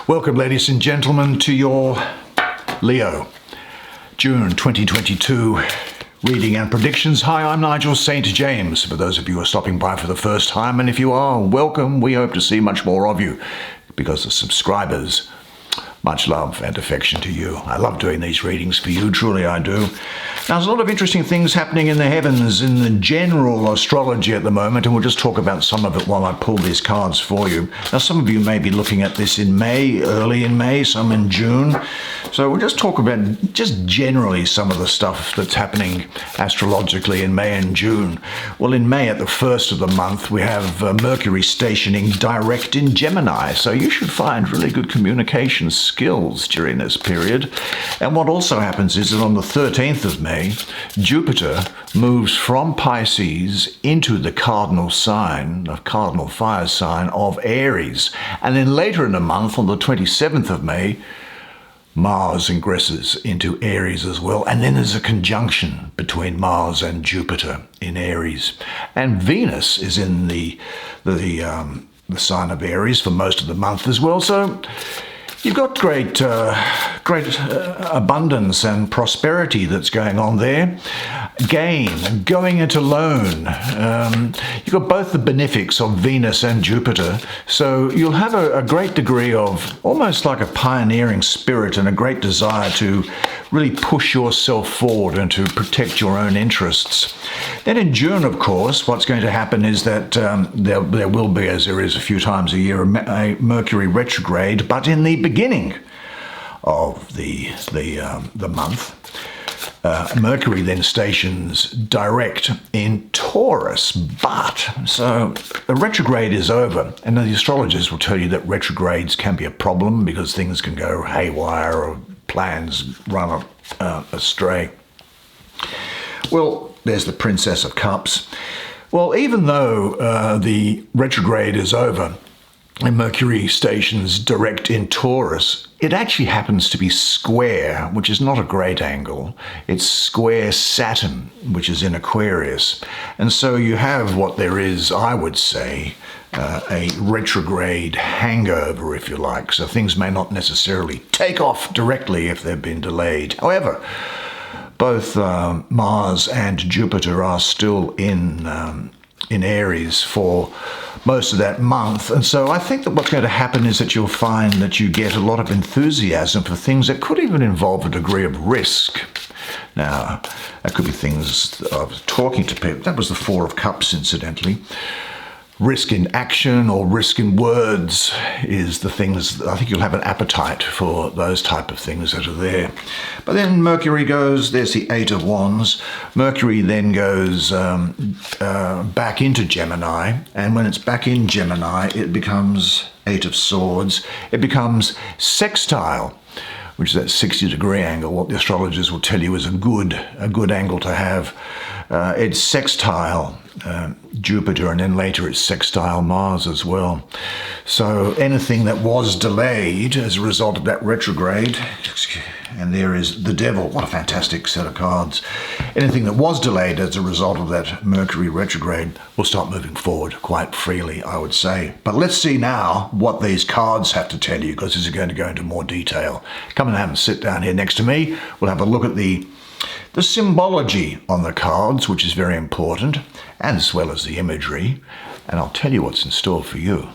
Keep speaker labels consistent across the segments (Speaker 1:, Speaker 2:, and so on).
Speaker 1: Welcome, ladies and gentlemen, to your Leo, June 2022 reading and predictions. Hi, I'm Nigel Saint James, for those of you who are stopping by for the first time, and if you are, welcome. We hope to see much more of you because the subscribers, much love and affection to you. I love doing these readings for you, truly I do. Now, there's a lot of interesting things happening in the heavens in the general astrology at the moment, and we'll just talk about some of it while I pull these cards for you. Now, some of you may be looking at this in May, early in May, some in June. So we'll just talk about just generally some of the stuff that's happening astrologically in May and June. Well, in May, at the first of the month, we have Mercury stationing direct in Gemini, so you should find really good communication skills during this period. And what also happens is that on the 13th of May, Jupiter moves from Pisces into the cardinal sign, the cardinal fire sign of Aries. And then later in the month, on the 27th of May, Mars ingresses into Aries as well. And then there's a conjunction between Mars and Jupiter in Aries. And Venus is in the sign of Aries for most of the month as well. So you've got great abundance and prosperity that's going on there. Gain, going it alone. You've got both the benefics of Venus and Jupiter. So you'll have a great degree of almost like a pioneering spirit and a great desire to really push yourself forward and to protect your own interests. Then in June, of course, what's going to happen is that there will be, as there is a few times a year, a Mercury retrograde, but in the beginning of the month, Mercury then stations direct in Taurus. But so the retrograde is over, and the astrologers will tell you that retrogrades can be a problem because things can go haywire or plans run astray. Well, there's the Princess of Cups. Well, even though the retrograde is over and Mercury stations direct in Taurus, it actually happens to be square, which is not a great angle. It's square Saturn, which is in Aquarius. And so you have what there is, I would say, a retrograde hangover, if you like. So things may not necessarily take off directly if they've been delayed. However, both Mars and Jupiter are still in Aries for most of that month. And so I think that what's going to happen is that you'll find that you get a lot of enthusiasm for things that could even involve a degree of risk. Now, that could be things of talking to people. That was the Four of Cups, incidentally. Risk in action or risk in words is the things. I think you'll have an appetite for those type of things that are there. But then Mercury goes, there's the Eight of Wands. Mercury then goes back into Gemini, and when it's back in Gemini, it becomes Eight of Swords. It becomes sextile, which is that 60-degree angle. What the astrologers will tell you is a good angle to have. It's sextile Jupiter, and then later it's sextile Mars as well. So anything that was delayed as a result of that retrograde, and there is the Devil. What a fantastic set of cards. Anything that was delayed as a result of that Mercury retrograde will start moving forward quite freely, I would say. But let's see now what these cards have to tell you, because this is going to go into more detail. Come and have a sit down here next to me. We'll have a look at the symbology on the cards, which is very important, as well as the imagery, and I'll tell you what's in store for you.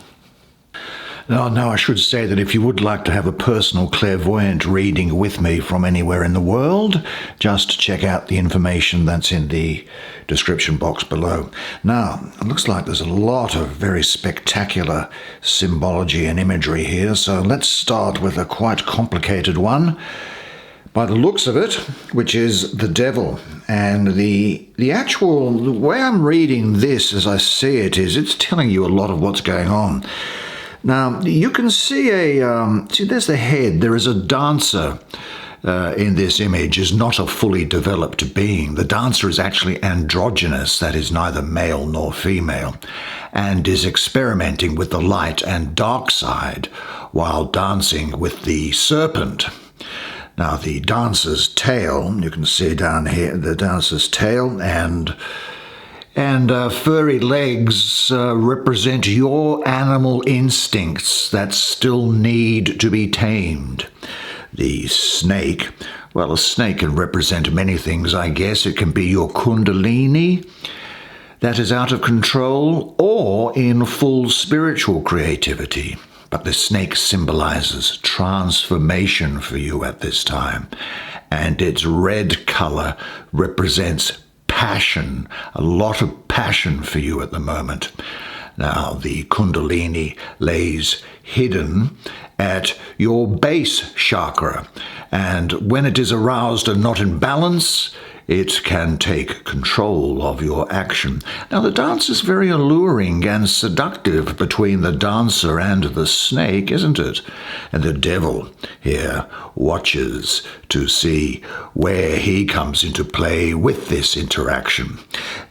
Speaker 1: Now, I should say that if you would like to have a personal clairvoyant reading with me from anywhere in the world, just check out the information that's in the description box below. Now, it looks like there's a lot of very spectacular symbology and imagery here, so let's start with a quite complicated one, by the looks of it, which is the Devil. And the way I'm reading this as I see it is it's telling you a lot of what's going on. Now, you can see see, there's the head. There is a dancer in this image, is not a fully developed being. The dancer is actually androgynous, that is neither male nor female, and is experimenting with the light and dark side while dancing with the serpent. Now, the dancer's tail, you can see down here, the dancer's tail, and And furry legs represent your animal instincts that still need to be tamed. The snake, well, a snake can represent many things, I guess. It can be your kundalini that is out of control, or in full spiritual creativity. But the snake symbolizes transformation for you at this time, and its red color represents passion, a lot of passion for you at the moment. Now, the Kundalini lays hidden at your base chakra, and when it is aroused and not in balance, it can take control of your action. Now, the dance is very alluring and seductive between the dancer and the snake, isn't it? And the devil here watches to see where he comes into play with this interaction.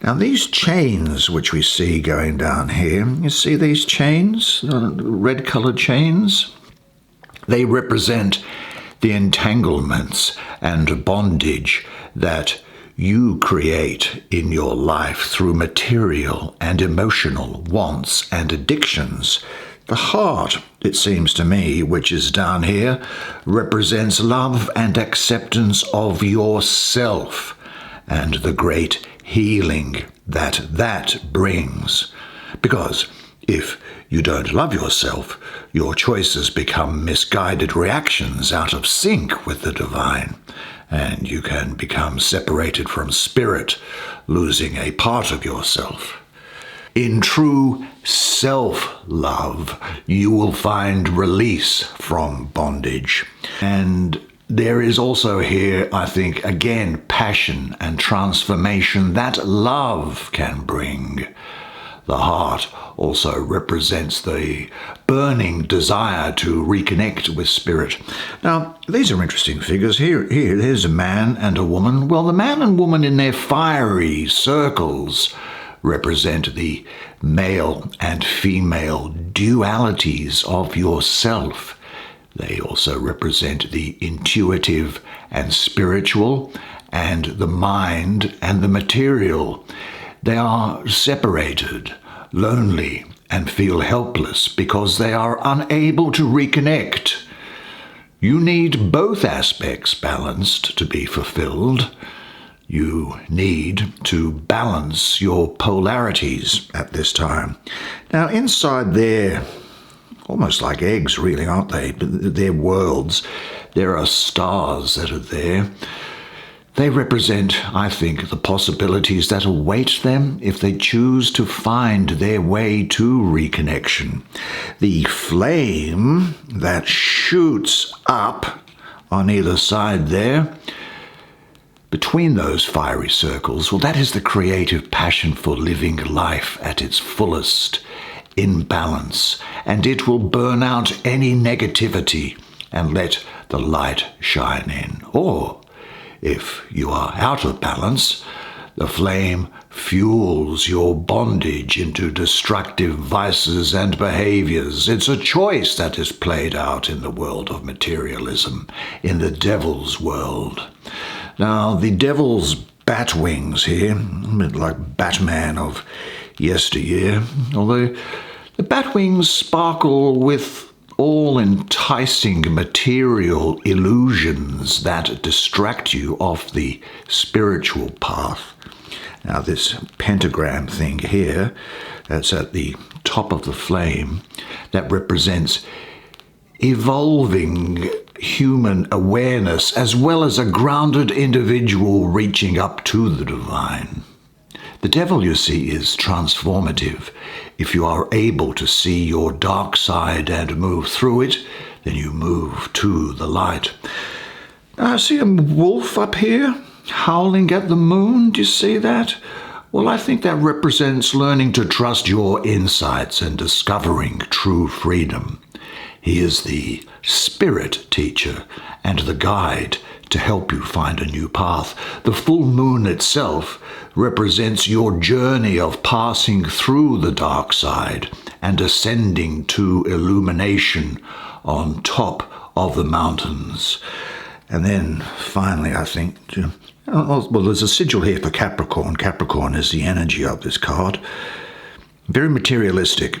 Speaker 1: Now, these chains which we see going down here, you see these chains, red-colored chains? They represent the entanglements and bondage that you create in your life through material and emotional wants and addictions. The heart, it seems to me, which is down here, represents love and acceptance of yourself and the great healing that brings. Because if you don't love yourself, your choices become misguided reactions out of sync with the divine, and you can become separated from spirit, losing a part of yourself. In true self-love, you will find release from bondage. And there is also here, I think, again, passion and transformation that love can bring. The heart also represents the burning desire to reconnect with spirit. Now, these are interesting figures. Here's a man and a woman. Well, the man and woman in their fiery circles represent the male and female dualities of yourself. They also represent the intuitive and spiritual, and the mind and the material. They are separated, lonely, and feel helpless because they are unable to reconnect. You need both aspects balanced to be fulfilled. You need to balance your polarities at this time. Now, inside there, almost like eggs, really, aren't they? They're worlds. There are stars that are there. They represent, I think, the possibilities that await them if they choose to find their way to reconnection. The flame that shoots up on either side there, between those fiery circles, well, that is the creative passion for living life at its fullest, in balance, and it will burn out any negativity and let the light shine in. Or, if you are out of balance, the flame fuels your bondage into destructive vices and behaviors. It's a choice that is played out in the world of materialism, in the devil's world. Now, the devil's bat wings here, a bit like Batman of yesteryear, although the bat wings sparkle with all enticing material illusions that distract you off the spiritual path. Now, this pentagram thing here, that's at the top of the flame, that represents evolving human awareness as well as a grounded individual reaching up to the divine. The devil, you see, is transformative. If you are able to see your dark side and move through it, then you move to the light. Now, I see a wolf up here howling at the moon. Do you see that? Well, I think that represents learning to trust your insights and discovering true freedom. He is the spirit teacher and the guide to help you find a new path. The full moon itself represents your journey of passing through the dark side and ascending to illumination on top of the mountains. And then finally, I think, well, there's a sigil here for Capricorn. Capricorn is the energy of this card. Very materialistic.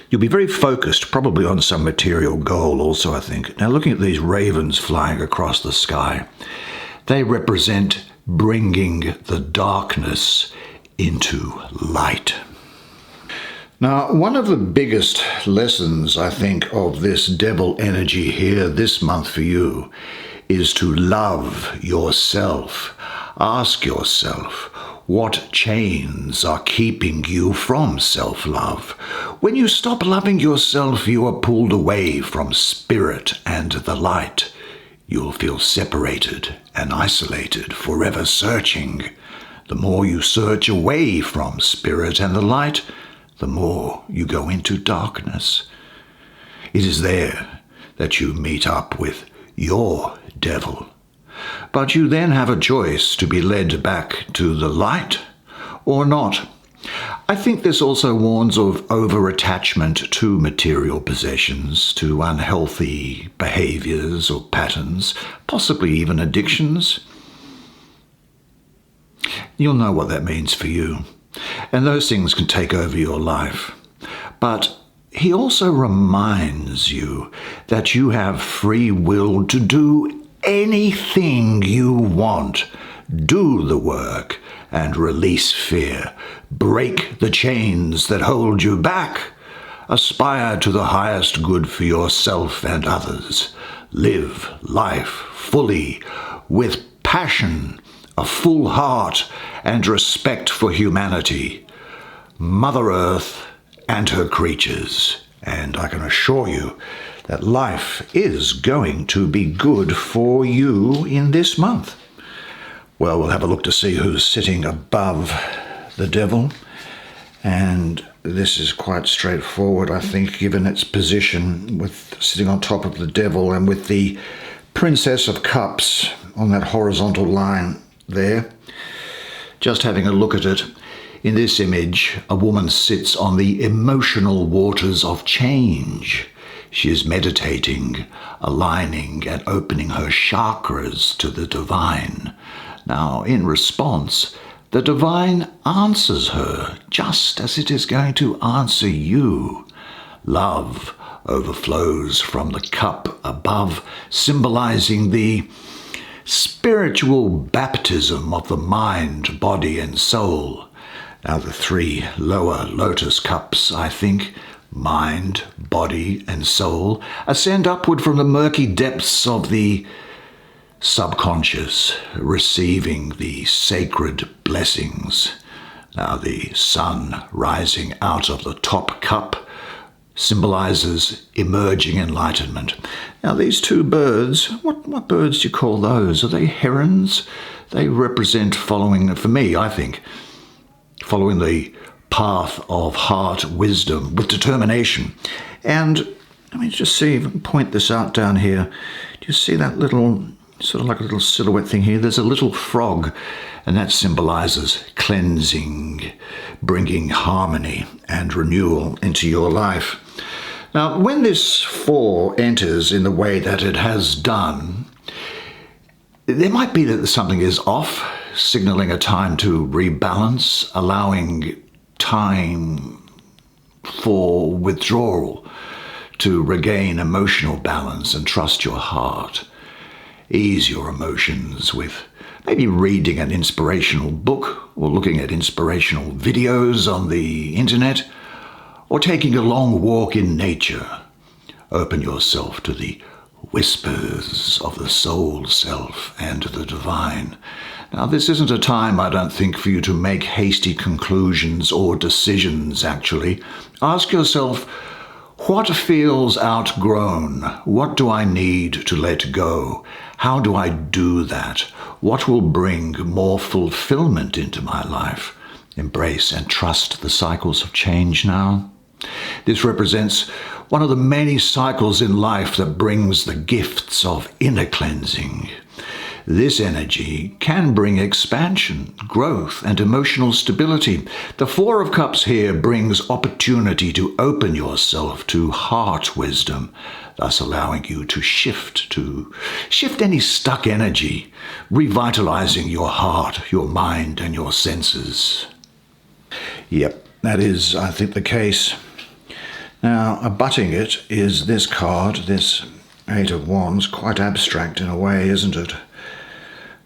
Speaker 1: You'll be very focused, probably on some material goal also, I think. Now, looking at these ravens flying across the sky, they represent bringing the darkness into light. Now, one of the biggest lessons, I think, of this devil energy here this month for you is to love yourself. Ask yourself, what chains are keeping you from self-love? When you stop loving yourself, you are pulled away from spirit and the light. You'll feel separated and isolated, forever searching. The more you search away from spirit and the light, the more you go into darkness. It is there that you meet up with your devil. But you then have a choice to be led back to the light or not. I think this also warns of over-attachment to material possessions, to unhealthy behaviors or patterns, possibly even addictions. You'll know what that means for you. And those things can take over your life. But he also reminds you that you have free will to do anything you want. Do the work and release fear. Break the chains that hold you back. Aspire to the highest good for yourself and others. Live life fully, with passion, a full heart, and respect for humanity, Mother Earth and her creatures. And I can assure you that life is going to be good for you in this month. Well, we'll have a look to see who's sitting above the devil. And this is quite straightforward, I think, given its position, with sitting on top of the devil and with the Princess of Cups on that horizontal line there. Just having a look at it, in this image, a woman sits on the emotional waters of change. She is meditating, aligning and opening her chakras to the divine. Now, in response, the divine answers her just as it is going to answer you. Love overflows from the cup above, symbolizing the spiritual baptism of the mind, body, and soul. Now, the three lower lotus cups, I think, mind, body, and soul, ascend upward from the murky depths of the subconscious, receiving the sacred blessings. Now, the sun rising out of the top cup symbolizes emerging enlightenment. Now, these two birds, what birds do you call those? Are they herons? They represent following, for me, I think, following the path of heart wisdom with determination. And let me just see if I can point this out down here. Do you see that little, sort of like a little silhouette thing here? There's a little frog, and that symbolizes cleansing, bringing harmony and renewal into your life. Now, when this 4 enters in the way that it has done, there might be that something is off, signaling a time to rebalance, allowing time for withdrawal, to regain emotional balance and trust your heart. Ease your emotions with maybe reading an inspirational book, or looking at inspirational videos on the internet, or taking a long walk in nature. Open yourself to the whispers of the soul self and the divine. Now, this isn't a time, I don't think, for you to make hasty conclusions or decisions, actually. Ask yourself, what feels outgrown? What do I need to let go? How do I do that? What will bring more fulfillment into my life? Embrace and trust the cycles of change now. This represents one of the many cycles in life that brings the gifts of inner cleansing. This energy can bring expansion, growth, and emotional stability. The Four of Cups here brings opportunity to open yourself to heart wisdom, thus allowing you to shift any stuck energy, revitalizing your heart, your mind, and your senses. Yep, that is, I think, the case. Now, abutting it is this card, this Eight of Wands, quite abstract in a way, isn't it?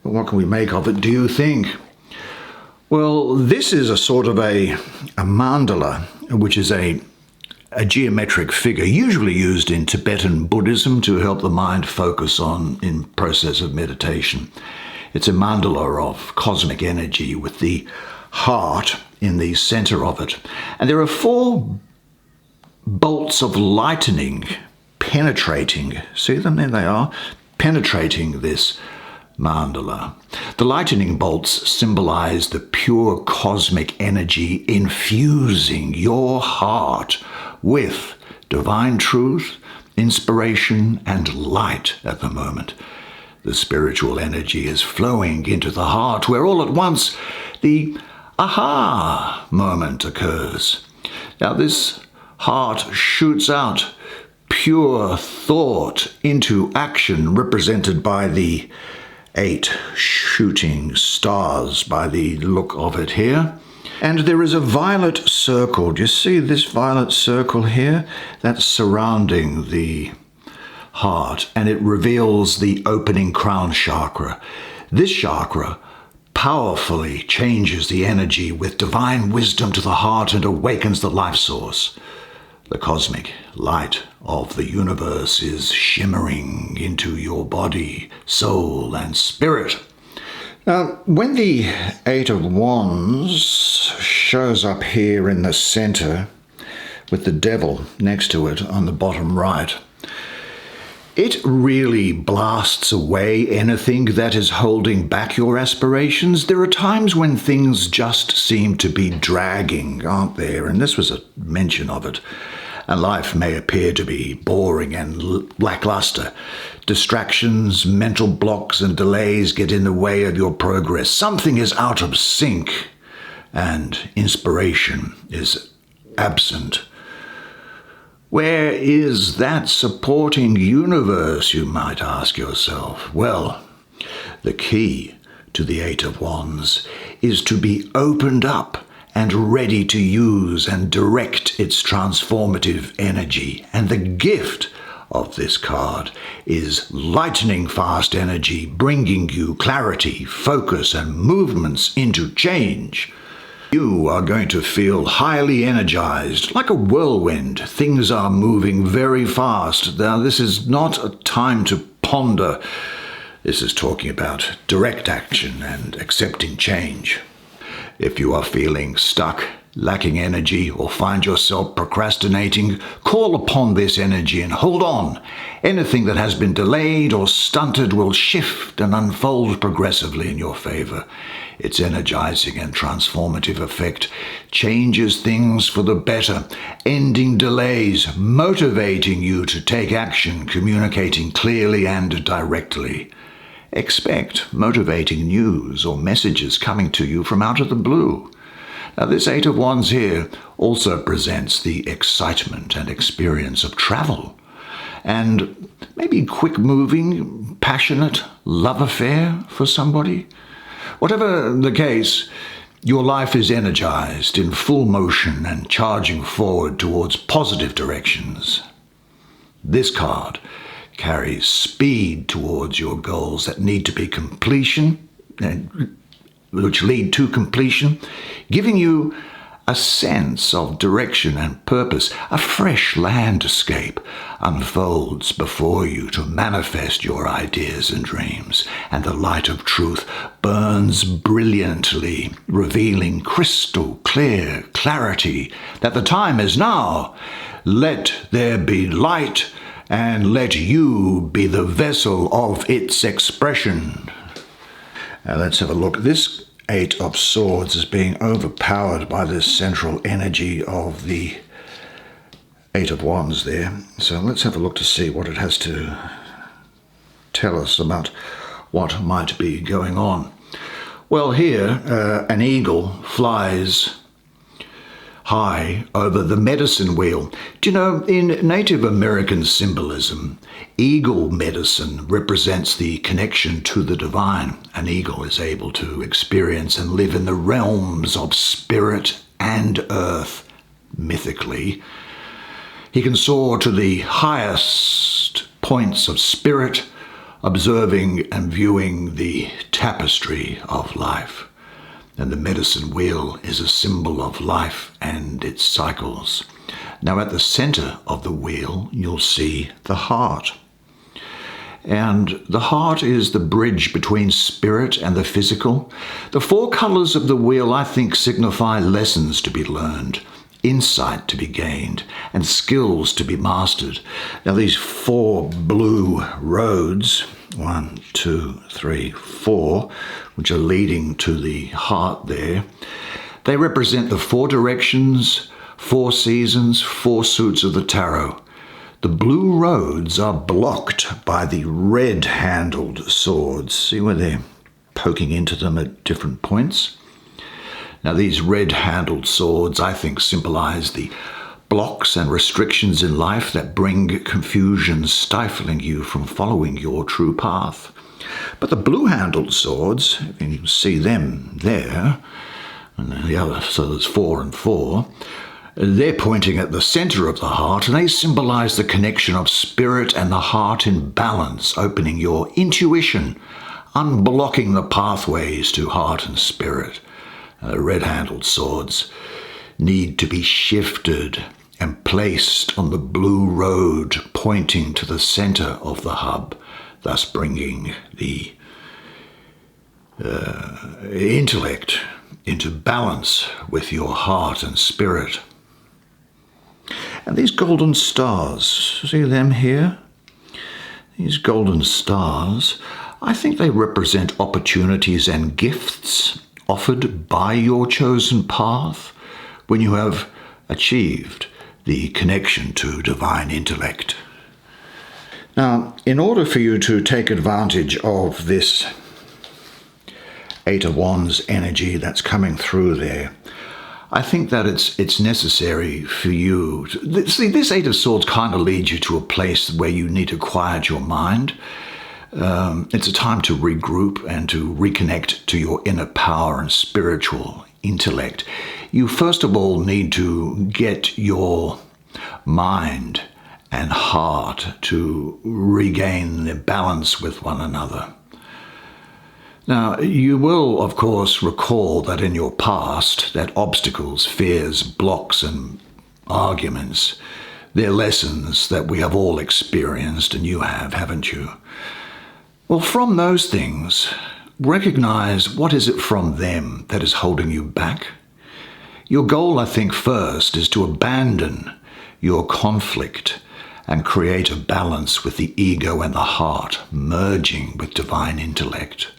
Speaker 1: But what can we make of it, do you think? Well, this is a sort of a mandala, which is a geometric figure, usually used in Tibetan Buddhism to help the mind focus in process of meditation. It's a mandala of cosmic energy with the heart in the center of it. And there are 4 bolts of lightning penetrating, see them? There they are, penetrating this mandala. The lightning bolts symbolize the pure cosmic energy infusing your heart with divine truth, inspiration, and light at the moment. The spiritual energy is flowing into the heart where all at once the aha moment occurs. Now this heart shoots out pure thought into action, represented by the 8 shooting stars by the look of it here. And there is a violet circle. Do you see this violet circle here? That's surrounding the heart, and it reveals the opening crown chakra. This chakra powerfully changes the energy with divine wisdom to the heart and awakens the life source. The cosmic light of the universe is shimmering into your body, soul, and spirit. Now, when the Eight of Wands shows up here in the center with the devil next to it on the bottom right, it really blasts away anything that is holding back your aspirations. There are times when things just seem to be dragging, aren't there? And this was a mention of it. And life may appear to be boring and lackluster. Distractions, mental blocks, and delays get in the way of your progress. Something is out of sync, and inspiration is absent. Where is that supporting universe, you might ask yourself? Well, the key to the Eight of Wands is to be opened up and ready to use and direct its transformative energy. And the gift of this card is lightning fast energy, bringing you clarity, focus, and movements into change. You are going to feel highly energized, like a whirlwind. Things are moving very fast. Now, this is not a time to ponder. This is talking about direct action and accepting change. If you are feeling stuck, lacking energy, or find yourself procrastinating, call upon this energy and hold on. Anything that has been delayed or stunted will shift and unfold progressively in your favor. Its energizing and transformative effect changes things for the better, ending delays, motivating you to take action, communicating clearly and directly. Expect motivating news or messages coming to you from out of the blue. Now, this Eight of Wands here also presents the excitement and experience of travel, and maybe quick-moving, passionate love affair for somebody. Whatever the case, your life is energized, in full motion, and charging forward towards positive directions. This card carries speed towards your goals that need to be which lead to completion, giving you a sense of direction and purpose. A fresh landscape unfolds before you to manifest your ideas and dreams, and the light of truth burns brilliantly, revealing crystal clear clarity that the time is now. Let there be light, and let you be the vessel of its expression. Now let's have a look. This Eight of Swords is being overpowered by this central energy of the Eight of Wands there. So let's have a look to see what it has to tell us about what might be going on. Well, here an eagle flies high over the medicine wheel. Do you know, in Native American symbolism, eagle medicine represents the connection to the divine. An eagle is able to experience and live in the realms of spirit and earth, mythically. He can soar to the highest points of spirit, observing and viewing the tapestry of life. And the medicine wheel is a symbol of life and its cycles. Now at the center of the wheel, you'll see the heart. And the heart is the bridge between spirit and the physical. The 4 colors of the wheel, I think, signify lessons to be learned, insight to be gained, and skills to be mastered. Now these 4 blue roads, 1, 2, 3, 4, which are leading to the heart there, they represent the 4 directions, 4 seasons, 4 suits of the tarot. The blue roads are blocked by the red-handled swords. See where they're poking into them at different points? Now these red-handled swords, I think, symbolize the blocks and restrictions in life that bring confusion, stifling you from following your true path. But the blue-handled swords, you can see them there, and the other, so there's 4 and 4, they're pointing at the center of the heart, and they symbolize the connection of spirit and the heart in balance, opening your intuition, unblocking the pathways to heart and spirit. The red-handled swords need to be shifted and placed on the blue road, pointing to the center of the hub, thus bringing the intellect into balance with your heart and spirit. And these golden stars, see them here? These golden stars, I think they represent opportunities and gifts offered by your chosen path when you have achieved the connection to divine intellect. Now, in order for you to take advantage of this 8 of Wands energy that's coming through there, I think that it's necessary for you to, see, this 8 of Swords kind of leads you to a place where you need to quiet your mind. It's a time to regroup and to reconnect to your inner power and spiritual intellect. You first of all need to get your mind and heart to regain the balance with one another. Now, you will, of course, recall that in your past, that obstacles, fears, blocks, and arguments, they're lessons that we have all experienced, and you have, haven't you? Well, from those things, recognize what is it from them that is holding you back. Your goal, I think, first is to abandon your conflict and create a balance with the ego and the heart, merging with divine intellect.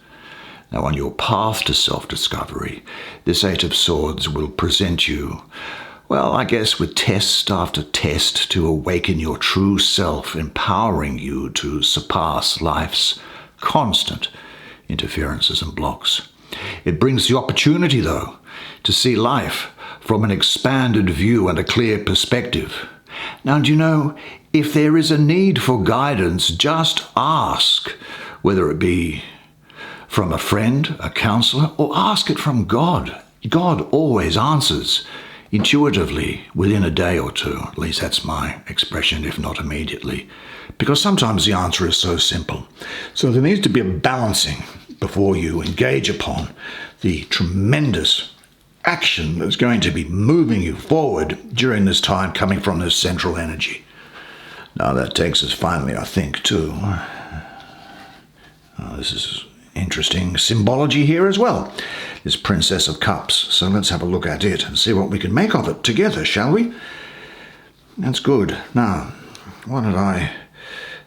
Speaker 1: Now, on your path to self-discovery, this 8 of Swords will present you, well, I guess with test after test to awaken your true self, empowering you to surpass life's constant interferences and blocks. It brings the opportunity, though, to see life from an expanded view and a clear perspective. Now, do you know, if there is a need for guidance, just ask, whether it be from a friend, a counselor, or ask it from God. God always answers intuitively within a day or two. At least that's my expression, if not immediately. Because sometimes the answer is so simple. So there needs to be a balancing before you engage upon the tremendous action that's going to be moving you forward during this time coming from this central energy. Now that takes us finally, I think, to this is interesting symbology here as well, this Princess of Cups. So let's have a look at it and see what we can make of it together, shall we? That's good. Now, why don't I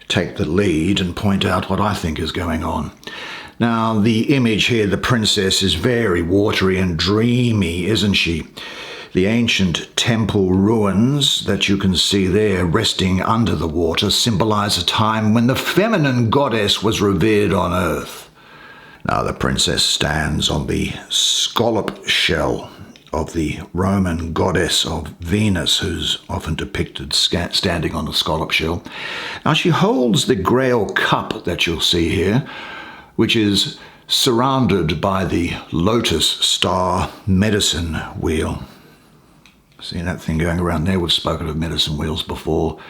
Speaker 1: take the lead and point out what I think is going on. Now, the image here, the princess, is very watery and dreamy, isn't she? The ancient temple ruins that you can see there resting under the water symbolize a time when the feminine goddess was revered on earth. Now the princess stands on the scallop shell of the Roman goddess of Venus, who's often depicted standing on the scallop shell. Now she holds the Grail cup that you'll see here, which is surrounded by the lotus star medicine wheel. See that thing going around there? We've spoken of medicine wheels before.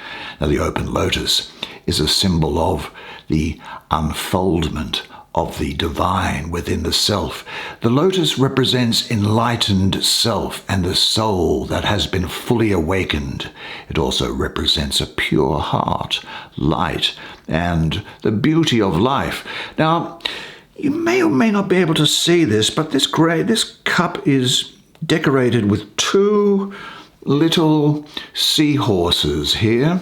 Speaker 1: Now the open lotus is a symbol of the unfoldment of the divine within the self. The lotus represents enlightened self and the soul that has been fully awakened. It also represents a pure heart, light, and the beauty of life. Now, you may or may not be able to see this, but this cup is decorated with two little seahorses here,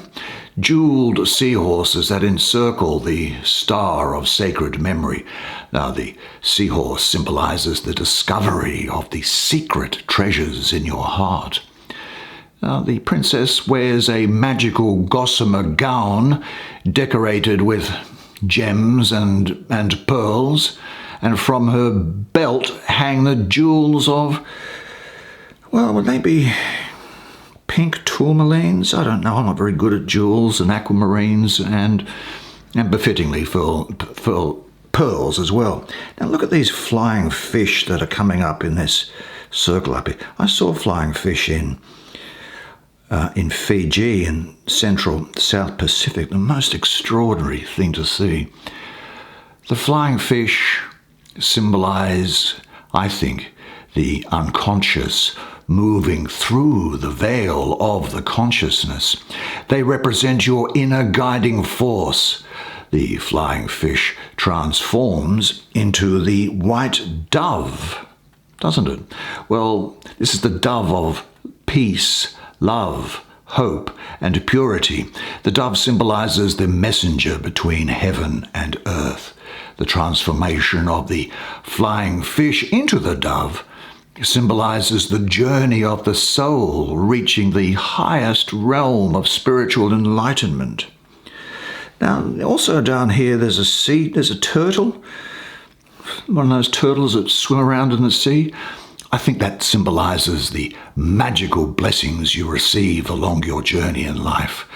Speaker 1: jeweled seahorses that encircle the star of sacred memory. Now, the seahorse symbolizes the discovery of the secret treasures in your heart. Now, the princess wears a magical gossamer gown decorated with gems and pearls, and from her belt hang the jewels of, well, would they be pink tourmalines? I don't know. I'm not very good at jewels and aquamarines and befittingly pearls as well. Now look at these flying fish that are coming up in this circle up here. I saw flying fish in Fiji in central South Pacific. The most extraordinary thing to see. The flying fish symbolize, I think, the unconscious moving through the veil of the consciousness. They represent your inner guiding force. The flying fish transforms into the white dove, doesn't it? Well, this is the dove of peace, love, hope, and purity. The dove symbolizes the messenger between heaven and earth. The transformation of the flying fish into the dove symbolizes the journey of the soul reaching the highest realm of spiritual enlightenment. Now, also down here there's a turtle, one of those turtles that swim around in the sea. I think that symbolizes the magical blessings you receive along your journey in life.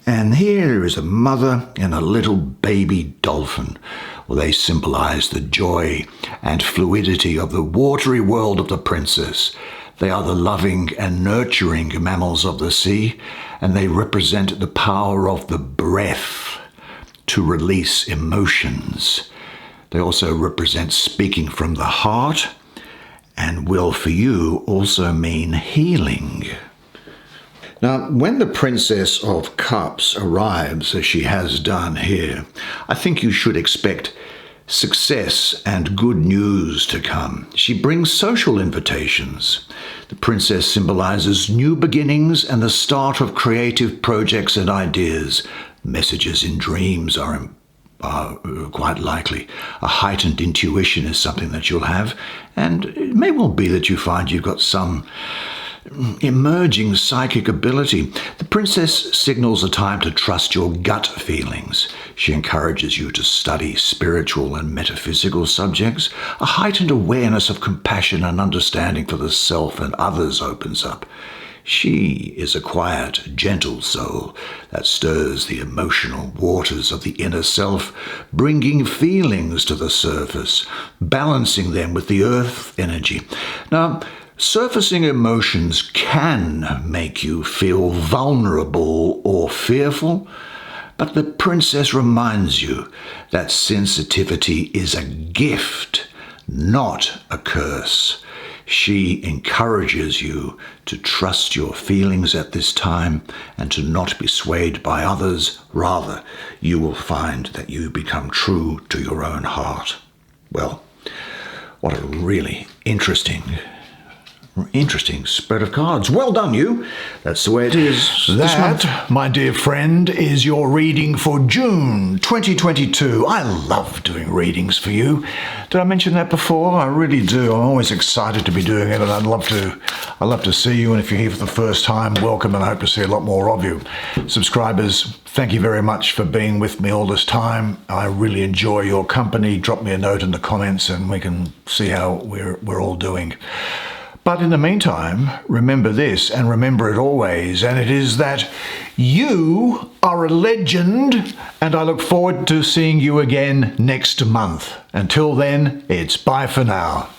Speaker 1: And here is a mother and a little baby dolphin. Well, they symbolize the joy and fluidity of the watery world of the princess. They are the loving and nurturing mammals of the sea, and they represent the power of the breath to release emotions. They also represent speaking from the heart, and will for you also mean healing. Now, when the Princess of Cups arrives, as she has done here, I think you should expect success and good news to come. She brings social invitations. The princess symbolizes new beginnings and the start of creative projects and ideas. Messages in dreams are quite likely. A heightened intuition is something that you'll have, and it may well be that you find you've got some emerging psychic ability. The princess signals a time to trust your gut feelings. She encourages you to study spiritual and metaphysical subjects. A heightened awareness of compassion and understanding for the self and others opens up. She is a quiet, gentle soul that stirs the emotional waters of the inner self, bringing feelings to the surface, balancing them with the earth energy. Now, surfacing emotions can make you feel vulnerable or fearful, but the princess reminds you that sensitivity is a gift, not a curse. She encourages you to trust your feelings at this time and to not be swayed by others. Rather, you will find that you become true to your own heart. Well, what a really interesting
Speaker 2: Interesting spread of cards. Well done, you. That's the way it is this month.
Speaker 1: That, my dear friend, is your reading for June 2022. I love doing readings for you. Did I mention that before? I really do. I'm always excited to be doing it, and I'd love to see you. And if you're here for the first time, welcome, and I hope to see a lot more of you. Subscribers, thank you very much for being with me all this time. I really enjoy your company. Drop me a note in the comments, and we can see how we're all doing. But in the meantime, remember this, and remember it always, and it is that you are a legend, and I look forward to seeing you again next month. Until then, it's bye for now.